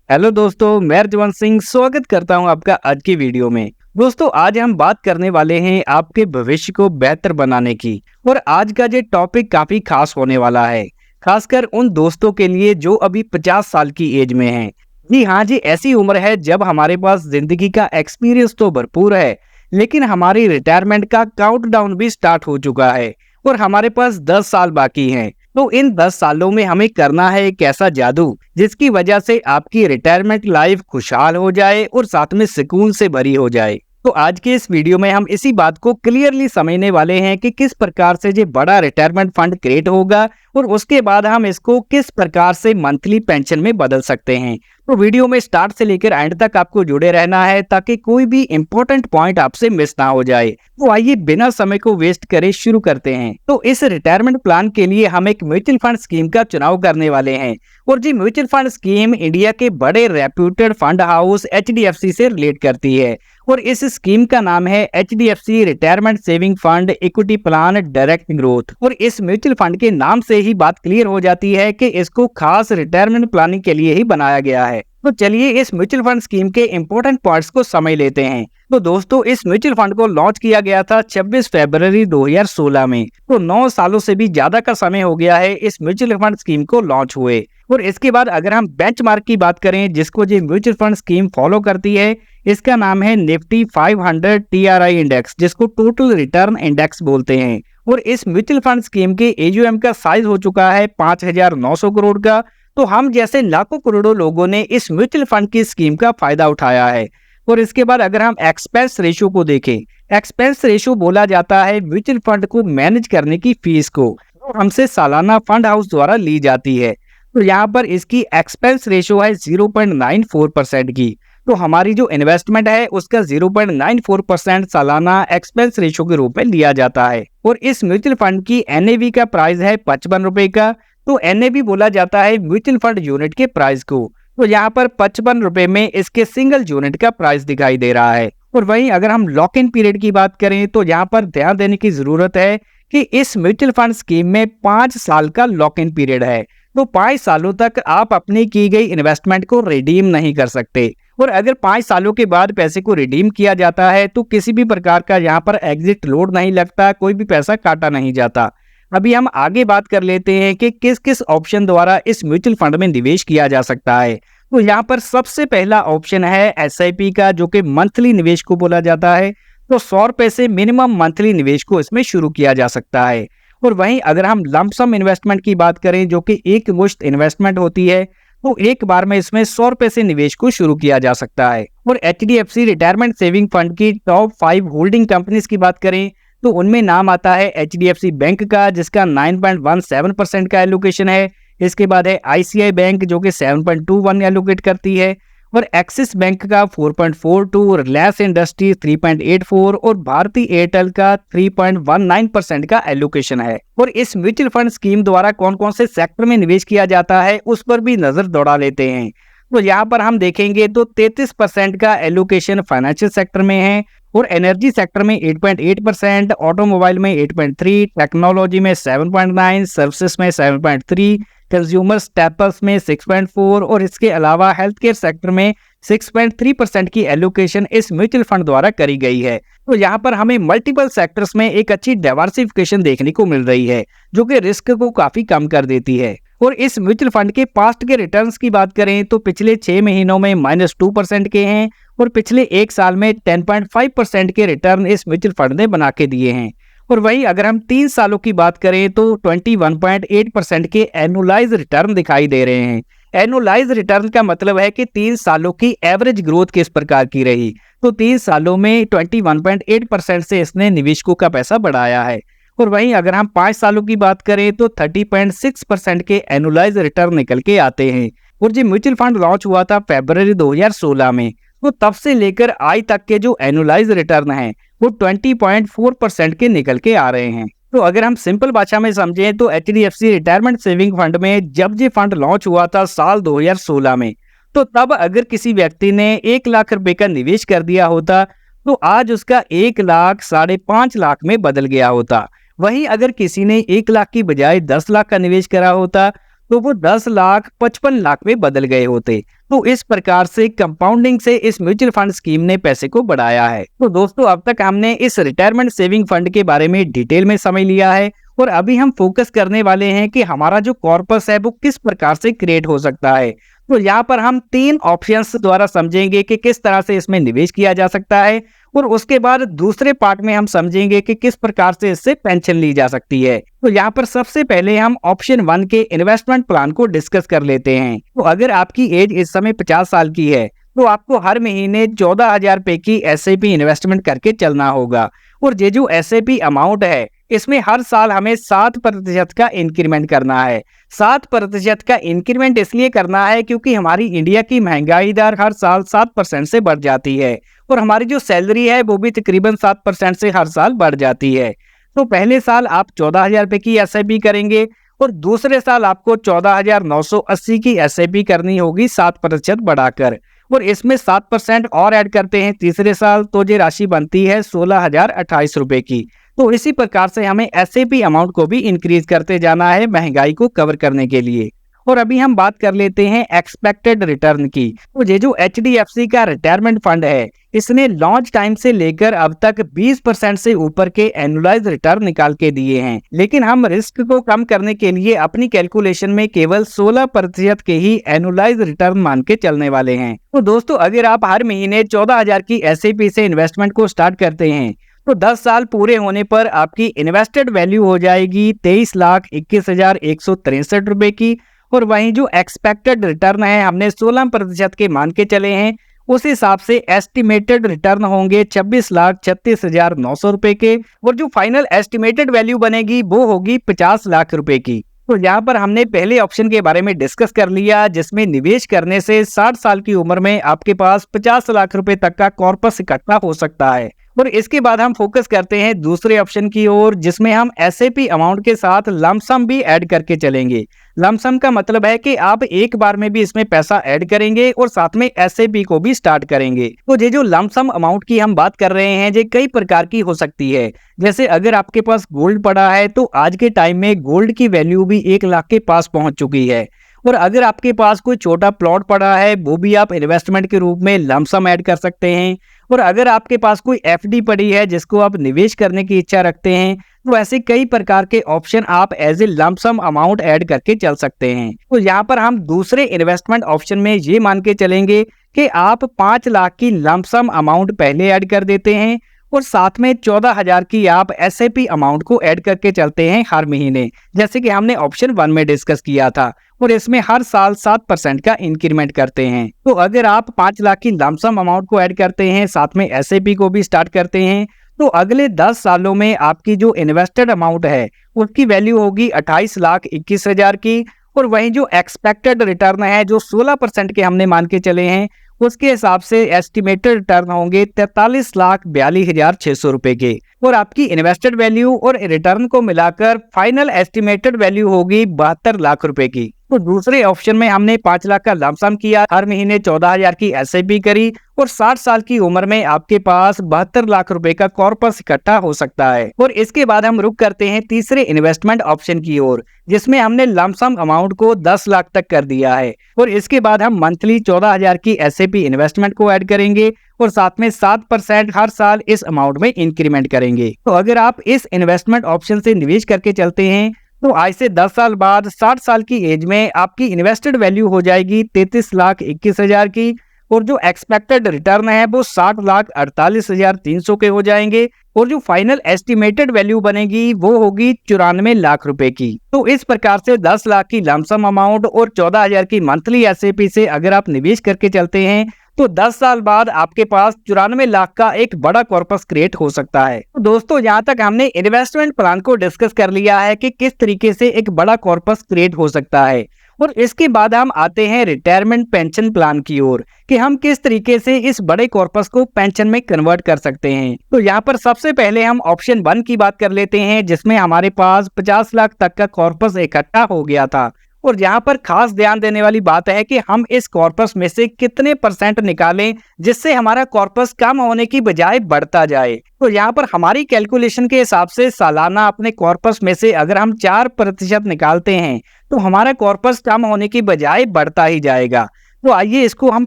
Hello दोस्तों, मैं रजवंत सिंह स्वागत करता हूं आपका आज की वीडियो में। दोस्तों, आज हम बात करने वाले हैं आपके भविष्य को बेहतर बनाने की। और आज का ये टॉपिक काफी खास होने वाला है, खासकर उन दोस्तों के लिए जो अभी 50 साल की एज में हैं। जी हाँ जी, ऐसी उम्र है जब हमारे पास जिंदगी का एक्सपीरियंस तो भरपूर है, लेकिन हमारी रिटायरमेंट का काउंटडाउन भी स्टार्ट हो चुका है और हमारे पास 10 साल बाकी हैं। तो इन 10 सालों में हमें करना है एक ऐसा जादू जिसकी वजह से आपकी रिटायरमेंट लाइफ खुशहाल हो जाए और साथ में सुकून से भरी हो जाए। तो आज के इस वीडियो में हम इसी बात को क्लियरली समझने वाले हैं कि किस प्रकार से ये बड़ा रिटायरमेंट फंड क्रिएट होगा और उसके बाद हम इसको किस प्रकार से मंथली पेंशन में बदल सकते हैं। तो वीडियो में स्टार्ट से लेकर एंड तक आपको जुड़े रहना है ताकि कोई भी इंपॉर्टेंट पॉइंट आपसे मिस ना हो जाए। तो आइए बिना समय को वेस्ट करे शुरू करते हैं। तो इस रिटायरमेंट प्लान के लिए हम एक म्यूचुअल फंड स्कीम का चुनाव करने वाले हैं और जी म्यूचुअल फंड स्कीम इंडिया के बड़े रेप्यूटेड फंड हाउस HDFC से रिलेट करती है और इस स्कीम का नाम है HDFC retirement saving fund equity plan direct growth. और इस म्यूचुअल फंड के नाम से ही बात क्लियर हो जाती है कि इसको खास रिटायरमेंट प्लानिंग के लिए ही बनाया गया है। तो चलिए इस म्यूचुअल फंड स्कीम के इंपॉर्टेंट पॉइंट्स को समझ लेते हैं। तो दोस्तों, इस म्यूचुअल फंड को लॉन्च किया गया था 26 फरवरी 2016 में। तो 9 सालों से भी ज्यादा का समय हो गया है इस म्यूचुअल फंड स्कीम को लॉन्च हुए। और इसके बाद अगर हम बेंचमार्क की बात करें जिसको ये म्यूचुअल फंड स्कीम फॉलो करती है, इसका नाम है निफ्टी 500 TRI इंडेक्स, जिसको टोटल रिटर्न इंडेक्स बोलते हैं। और इस म्यूचुअल फंड स्कीम के AUM का साइज हो चुका है 5,900 करोड़ का। तो हम जैसे लाखों करोड़ों लोगों ने इस म्यूचुअल फंड की स्कीम का फायदा उठाया है। और इसके बाद अगर हम एक्सपेंस रेशियो को देखें, एक्सपेंस रेशियो बोला जाता है म्यूचुअल फंड को मैनेज करने की फीस को जो हमसे सालाना फंड हाउस द्वारा ली जाती है। तो यहाँ पर इसकी एक्सपेंस रेशियो है 0.94% की। तो हमारी जो इन्वेस्टमेंट है उसका 0.94% सालाना एक्सपेंस रेशियो के रूप में लिया जाता है। और इस म्यूचुअल फंड की NAV का प्राइस है 55 रुपए का। तो NAV बोला जाता है म्यूचुअल फंड यूनिट के प्राइस को। तो यहाँ पर 55 रुपए में इसके सिंगल यूनिट का प्राइस दिखाई दे रहा है। और वहीं अगर हम लॉक इन पीरियड की बात करें तो यहाँ पर ध्यान देने की जरूरत है कि इस म्यूचुअल फंड स्कीम में 5 साल का लॉक इन पीरियड है। तो 5 सालों तक आप अपनी की गई इन्वेस्टमेंट को रिडीम नहीं कर सकते। और अगर 5 सालों के बाद पैसे को रिडीम किया जाता है तो किसी भी प्रकार का यहाँ पर एग्जिट लोड नहीं लगता, कोई भी पैसा काटा नहीं जाता। अभी हम आगे बात कर लेते हैं कि किस किस ऑप्शन द्वारा इस म्यूचुअल फंड में निवेश किया जा सकता है। तो यहाँ पर सबसे पहला ऑप्शन है SIP का, जो कि मंथली निवेश को बोला जाता है। तो 100 रुपए से मिनिमम मंथली निवेश को इसमें शुरू किया जा सकता है। और वहीं अगर हम लमसम इन्वेस्टमेंट की बात करें जो कि एक मुश्त इन्वेस्टमेंट होती है, तो एक बार में इसमें 100 रुपए से निवेश को शुरू किया जा सकता है। और HDFC रिटायरमेंट सेविंग फंड की टॉप 5 होल्डिंग कंपनीज की बात करें तो उनमें नाम आता है HDFC बैंक का, जिसका 9.17% का एलोकेशन है। इसके बाद है ICI बैंक जो कि 7.21 एलोकेट करती है। और एक्सिस बैंक का 4.42, रिलायंस इंडस्ट्री 3.84 और भारती एयरटेल का 3.19% का एलोकेशन है। और इस म्यूचुअल फंड स्कीम द्वारा कौन कौन से सेक्टर में निवेश किया जाता है उस पर भी नजर दौड़ा लेते हैं। तो यहाँ पर हम देखेंगे तो 33% का एलोकेशन फाइनेंशियल सेक्टर में है और एनर्जी सेक्टर में 8.8%, ऑटोमोबाइल में 8.3, टेक्नोलॉजी में 7.9, सर्विसेज में 7.3, कंज्यूमर स्टेपल्स में 6.4 और इसके अलावा हेल्थ केयर सेक्टर में 6.3% की एलोकेशन इस म्यूचुअल फंड द्वारा करी गई है। तो यहाँ पर हमें मल्टीपल सेक्टर्स में एक अच्छी डाइवर्सिफिकेशन देखने को मिल रही है जो कि रिस्क को काफी कम कर देती है। और इस म्यूचुअल फंड के पास्ट के रिटर्न्स की बात करें तो पिछले 6 महीनों में -2% के हैं और पिछले 1 साल में 10.5% के रिटर्न इस म्यूचुअल फंड ने बना के दिए हैं। और वहीं अगर हम 3 सालों की बात करें तो 21.8% के एनुअलाइज रिटर्न दिखाई दे रहे हैं। एनुअलाइज रिटर्न का मतलब है कि 3 सालों की एवरेज ग्रोथ किस प्रकार की रही। तो 3 सालों में 21.8% से इसने निवेशकों का पैसा बढ़ाया है। और वहीं अगर हम 5 सालों की बात करें तो 30.6% के एनुअलाइज रिटर्न निकल के आते हैं। और जो म्यूचुअल फंड लॉन्च हुआ था फरवरी 2016 में, तो तब से लेकर आज तक के जो एनुअलाइज रिटर्न हैं वो 20.4% के निकल के आ रहे हैं। तो अगर हम सिंपल भाषा में समझें तो HDFC रिटायरमेंट सेविंग फंड में जब ये फंड लॉन्च हुआ था साल 2016 में, तो तब अगर किसी व्यक्ति ने 1 लाख रुपए का निवेश कर दिया होता तो आज उसका 1 लाख 5.5 लाख में बदल गया होता। वहीं अगर किसी ने 1 लाख की बजाय 10 लाख का निवेश करा होता तो वो 10 लाख 55 लाख में बदल गए होते। तो इस प्रकार से कंपाउंडिंग से इस म्यूचुअल फंड स्कीम ने पैसे को बढ़ाया है। तो दोस्तों, अब तक हमने इस रिटायरमेंट सेविंग फंड के बारे में डिटेल में समझ लिया है और अभी हम फोकस करने वाले हैं कि हमारा जो कॉर्पस है वो किस प्रकार से क्रिएट हो सकता है। तो यहाँ पर हम 3 ऑप्शंस द्वारा समझेंगे कि किस तरह से इसमें निवेश किया जा सकता है और उसके बाद दूसरे पार्ट में हम समझेंगे कि किस प्रकार से इससे पेंशन ली जा सकती है। तो यहाँ पर सबसे पहले हम ऑप्शन 1 के इन्वेस्टमेंट प्लान को डिस्कस कर लेते हैं। तो अगर आपकी एज इस समय 50 साल की है तो आपको हर महीने 14,000 रुपए की SIP इन्वेस्टमेंट करके चलना होगा और ये जो SIP अमाउंट है इसमें हर साल हमें 7% का इंक्रीमेंट करना है। 7% का इंक्रीमेंट इसलिए करना है क्योंकि हमारी इंडिया की महंगाई दर हर साल 7% से बढ़ जाती है और हमारी जो सैलरी है वो भी तकरीबन 7% से हर साल बढ़ जाती है। तो पहले साल आप 14,000 रुपए की SIP करेंगे और दूसरे साल आपको 14,980 की SIP करनी होगी 7% बढ़ाकर और इसमें 7% और ऐड करते हैं तीसरे साल तो ये राशि बनती है 16,028 रुपए की। तो इसी प्रकार से हमें SIP अमाउंट को भी इंक्रीज करते जाना है महंगाई को कवर करने के लिए। और अभी हम बात कर लेते हैं एक्सपेक्टेड रिटर्न की। तो ये जो HDFC का रिटायरमेंट फंड है इसने लॉन्च टाइम से लेकर अब तक 20% से ऊपर के एनुअलाइज रिटर्न निकाल के दिए हैं, लेकिन हम रिस्क को कम करने के लिए अपनी कैलकुलेशन में केवल 16% के ही एनुअलाइज रिटर्न मान के चलने वाले हैं। तो दोस्तों, अगर आप हर महीने 14,000 की SIP से इन्वेस्टमेंट को स्टार्ट करते हैं तो 10 साल पूरे होने पर आपकी इन्वेस्टेड वैल्यू हो जाएगी 23,21,163 रुपए की और वहीं जो एक्सपेक्टेड रिटर्न है हमने 16% के मान के चले हैं, उस हिसाब से एस्टिमेटेड रिटर्न होंगे 26,36,900 रुपए के और जो फाइनल एस्टिमेटेड वैल्यू बनेगी वो होगी 50 लाख रुपए की। तो यहाँ पर हमने पहले ऑप्शन के बारे में डिस्कस कर लिया जिसमें निवेश करने से 60 साल की उम्र में आपके पास 50 लाख रुपए तक का कॉर्पस इकट्ठा हो सकता है। और इसके बाद हम फोकस करते हैं दूसरे ऑप्शन की ओर जिसमें हम SIP अमाउंट के साथ लमसम भी ऐड करके चलेंगे। लमसम का मतलब है कि आप एक बार में भी इसमें पैसा ऐड करेंगे और साथ में SIP को भी स्टार्ट करेंगे। तो ये जो लमसम अमाउंट की हम बात कर रहे हैं ये कई प्रकार की हो सकती है। जैसे अगर आपके पास गोल्ड पड़ा है तो आज के टाइम में गोल्ड की वैल्यू भी 1 लाख के पास पहुंच चुकी है और अगर आपके पास कोई छोटा प्लॉट पड़ा है वो भी आप इन्वेस्टमेंट के रूप में लमसम ऐड कर सकते हैं और अगर आपके पास कोई FD पड़ी है जिसको आप निवेश करने की इच्छा रखते हैं तो ऐसे कई प्रकार के ऑप्शन आप as a lump sum amount add करके चल सकते हैं। तो यहाँ पर हम दूसरे इन्वेस्टमेंट ऑप्शन में ये मान के चलेंगे कि आप 5 लाख की लमसम अमाउंट पहले ऐड कर देते हैं और साथ में 14,000 की आप SIP अमाउंट को ऐड करके चलते हैं हर महीने, जैसे कि हमने ऑप्शन 1 में डिस्कस किया था और इसमें हर साल 7% का इंक्रीमेंट करते हैं। तो अगर आप 5 लाख की लमसम अमाउंट को ऐड करते हैं साथ में SIP को भी स्टार्ट करते हैं तो अगले 10 सालों में आपकी जो इन्वेस्टेड अमाउंट है उसकी वैल्यू होगी 28,21,000 की और वहीं जो एक्सपेक्टेड रिटर्न है जो 16% के हमने मान के चले हैं उसके हिसाब से एस्टिमेटेड रिटर्न होंगे 43,42,600 रुपए के और आपकी इन्वेस्टेड वैल्यू और रिटर्न को मिलाकर फाइनल एस्टिमेटेड वैल्यू होगी 72 लाख रुपए की। तो दूसरे ऑप्शन में हमने 5 लाख का लमसम किया, हर महीने 14,000 की SIP करी और 60 साल की उम्र में आपके पास 72 लाख रुपए का कॉर्पस इकट्ठा हो सकता है। और इसके बाद हम रुक करते हैं तीसरे इन्वेस्टमेंट ऑप्शन की ओर जिसमें हमने लमसम अमाउंट को 10 लाख तक कर दिया है और इसके बाद हम मंथली 14,000 की SIP इन्वेस्टमेंट को ऐड करेंगे और साथ में 7% हर साल इस अमाउंट में इंक्रीमेंट करेंगे। तो अगर आप इस इन्वेस्टमेंट ऑप्शन से निवेश करके चलते हैं तो आज से 10 साल बाद 60 साल की एज में आपकी इन्वेस्टेड वैल्यू हो जाएगी 33,21,000 की और जो एक्सपेक्टेड रिटर्न है वो 60,48,300 के हो जाएंगे और जो फाइनल एस्टिमेटेड वैल्यू बनेगी वो होगी 94 लाख रुपए की। तो इस प्रकार से 10 लाख की लमसम अमाउंट और 14,000 की मंथली SIP से अगर आप निवेश करके चलते हैं तो 10 साल बाद आपके पास 94 लाख का एक बड़ा कॉर्पस क्रिएट हो सकता है। तो दोस्तों, यहाँ तक हमने इन्वेस्टमेंट प्लान को डिस्कस कर लिया है कि किस तरीके से एक बड़ा कॉर्पस क्रिएट हो सकता है और इसके बाद हम आते हैं रिटायरमेंट पेंशन प्लान की ओर कि हम किस तरीके से इस बड़े कॉर्पस को पेंशन में कन्वर्ट कर सकते हैं। तो यहाँ पर सबसे पहले हम ऑप्शन 1 की बात कर लेते हैं जिसमें हमारे पास 50 लाख तक का कॉर्पस इकट्ठा हो गया था और यहाँ पर खास ध्यान देने वाली बात है कि हम इस कॉर्पस में से कितने % निकालें जिससे हमारा कॉर्पस कम होने की बजाय बढ़ता जाए। तो यहाँ पर हमारी कैलकुलेशन के हिसाब से सालाना अपने कॉर्पस में से अगर हम 4% निकालते हैं तो हमारा कॉर्पस कम होने की बजाय बढ़ता ही जाएगा। तो आइए इसको हम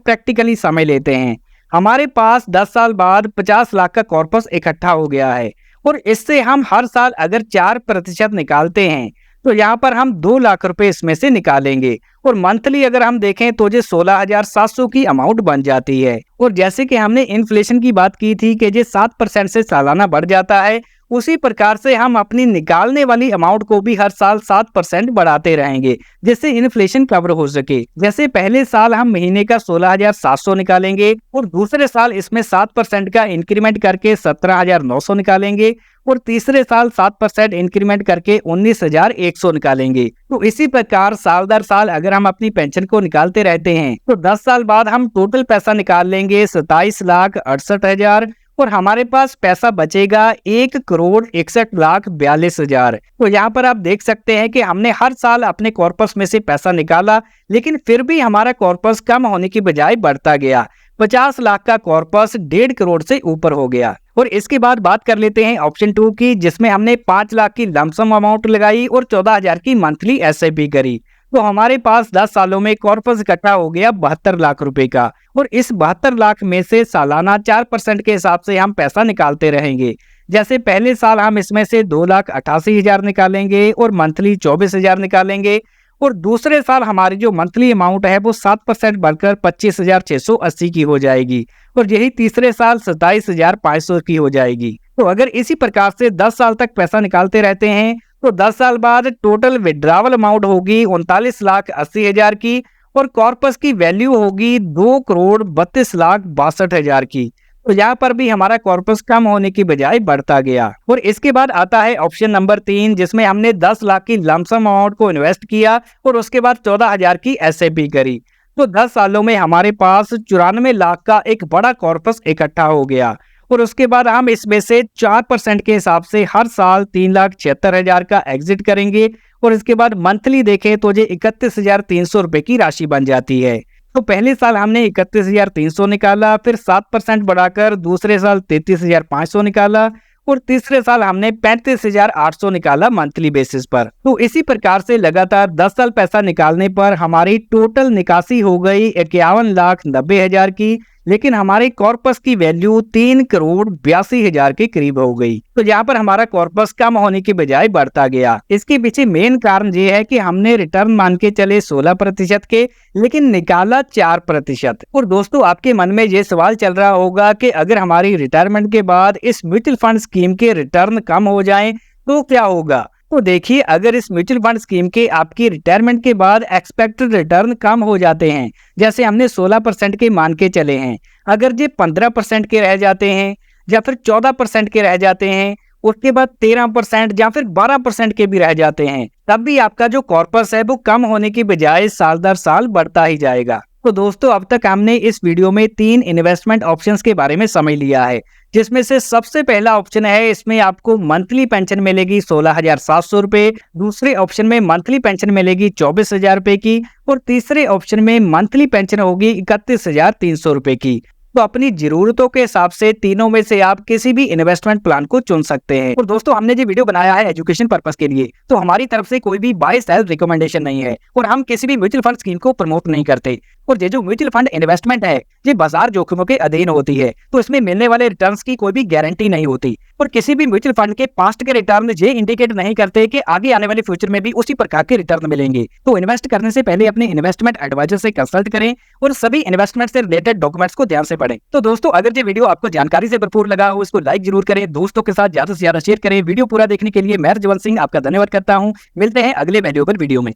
प्रैक्टिकली समझ लेते हैं। हमारे पास 10 साल बाद 50 लाख का कॉर्पस इकट्ठा हो गया है और इससे हम हर साल अगर 4% निकालते हैं तो यहाँ पर हम 2 लाख रुपए इसमें से निकालेंगे और मंथली अगर हम देखें तो ये 16,700 की अमाउंट बन जाती है। और जैसे कि हमने इन्फ्लेशन की बात की थी कि ये 7% से सालाना बढ़ जाता है, उसी प्रकार से हम अपनी निकालने वाली अमाउंट को भी हर साल 7% बढ़ाते रहेंगे जिससे इन्फ्लेशन कवर हो सके। जैसे पहले साल हम महीने का 16,700 निकालेंगे और दूसरे साल इसमें 7% का इंक्रीमेंट करके 17,900 निकालेंगे और तीसरे साल 7% इंक्रीमेंट करके 19,100 निकालेंगे। तो इसी प्रकार साल दर साल अगर हम अपनी पेंशन को निकालते रहते हैं तो 10 साल बाद हम टोटल पैसा निकाल लेंगे 27,68,000 और हमारे पास पैसा बचेगा 1,61,42,000। तो यहाँ पर आप देख सकते हैं कि हमने हर साल अपने कॉर्पस में से पैसा निकाला लेकिन फिर भी हमारा कॉर्पस कम होने की बजाय बढ़ता गया। 50 लाख का कॉर्पस 1.5 करोड़ से ऊपर हो गया। और इसके बाद बात कर लेते हैं ऑप्शन 2 की, जिसमें हमने 5 लाख की लमसम अमाउंट लगाई और 14,000 की मंथली SIP करी। तो हमारे पास 10 सालों में कॉर्पस इकट्ठा हो गया 72 लाख रुपए का और इस 72 लाख में से सालाना 4% के हिसाब से हम पैसा निकालते रहेंगे। जैसे पहले साल हम इसमें से 2,88,000 निकालेंगे और मंथली 24,000 निकालेंगे और दूसरे साल हमारी जो मंथली अमाउंट है वो 7% बढ़कर 25,680 की हो जाएगी और यही तीसरे साल 27,500 की हो जाएगी। तो अगर इसी प्रकार से 10 साल तक पैसा निकालते रहते हैं तो 10 साल बाद टोटल विड्रॉवल अमाउंट होगी 39,80,000 की और कॉर्पस की वैल्यू होगी 2,32,62,000 की। तो यहाँ पर भी हमारा कॉर्पस कम होने की बजाय बढ़ता गया। और इसके बाद आता है ऑप्शन नंबर 3, जिसमें हमने 10 लाख की लमसम अमाउंट को इन्वेस्ट किया और उसके बाद 14,000 की SIP करी। तो 10 सालों में हमारे पास 94 लाख का एक बड़ा कॉर्पस इकट्ठा हो गया और उसके बाद हम इसमें से 4% के हिसाब से हर साल 3,76,000 का एग्जिट करेंगे और इसके बाद मंथली देखें तो ये 31,300 रुपए की राशि बन जाती है। तो पहले साल हमने 31,300 निकाला, फिर 7% बढ़ाकर दूसरे साल 33,500 निकाला और तीसरे साल हमने 35,800 निकाला मंथली बेसिस पर। तो इसी प्रकार से लगातार 10 साल पैसा निकालने पर हमारी टोटल निकासी हो गई 51,90,000 की, लेकिन हमारे कॉर्पस की वैल्यू 3,82,000 के करीब हो गई। तो यहाँ पर हमारा कॉर्पस कम होने की बजाय बढ़ता गया। इसके पीछे मेन कारण ये है कि हमने रिटर्न मान के चले 16% के, लेकिन निकाला 4%। और दोस्तों आपके मन में ये सवाल चल रहा होगा कि अगर हमारी रिटायरमेंट के बाद इस म्यूचुअल फंड स्कीम के रिटर्न कम हो जाएं तो क्या होगा। तो देखिए, अगर इस म्यूचुअल फंड स्कीम के आपकी रिटायरमेंट के बाद एक्सपेक्टेड रिटर्न कम हो जाते हैं, जैसे हमने 16% के मान के चले हैं, अगर ये 15% के रह जाते हैं या फिर 14% के रह जाते हैं, उसके बाद 13% या फिर 12% के भी रह जाते हैं, तब भी आपका जो कॉर्पस है वो कम होने की बजाय साल दर साल बढ़ता ही जाएगा। तो दोस्तों अब तक हमने इस वीडियो में 3 इन्वेस्टमेंट ऑप्शंस के बारे में समझ लिया है, जिसमें से सबसे पहला ऑप्शन है, इसमें आपको मंथली पेंशन मिलेगी 16,700 रुपए, दूसरे ऑप्शन में मंथली पेंशन मिलेगी 24,000 रुपए की और तीसरे ऑप्शन में मंथली पेंशन होगी 31,300 रुपए की। तो अपनी जरूरतों के हिसाब से तीनों में से आप किसी भी इन्वेस्टमेंट प्लान को चुन सकते हैं। और दोस्तों हमने जो वीडियो बनाया है एजुकेशन पर्पस के लिए, तो हमारी तरफ से कोई भी बाय सेल रिकमेंडेशन नहीं है और हम किसी भी म्यूचुअल फंड स्कीम को प्रमोट नहीं करते। और ये जो म्यूचुअल फंड इन्वेस्टमेंट है ये बाजार जोखिमों के अधीन होती है, तो इसमें मिलने वाले रिटर्न्स की कोई भी गारंटी नहीं होती और किसी भी म्यूचुअल फंड के पास्ट के रिटर्न ये इंडिकेट नहीं करते कि आगे आने वाले फ्यूचर में भी उसी प्रकार के रिटर्न मिलेंगे। तो इन्वेस्ट करने से पहले अपने इन्वेस्टमेंट एडवाइजर से कंसल्ट करें और सभी इन्वेस्टमेंट से रिलेटेड डॉक्यूमेंट्स को ध्यान से पढ़ें। तो दोस्तों अगर ये वीडियो आपको जानकारी से भरपूर लगा हो, इसको लाइक जरूर करें, दोस्तों के साथ ज्यादा से ज्यादा शेयर करें। वीडियो पूरा देखने के लिए मैं हरजवंत सिंह आपका धन्यवाद करता हूँ। मिलते हैं अगले वैल्यूएबल वीडियो में।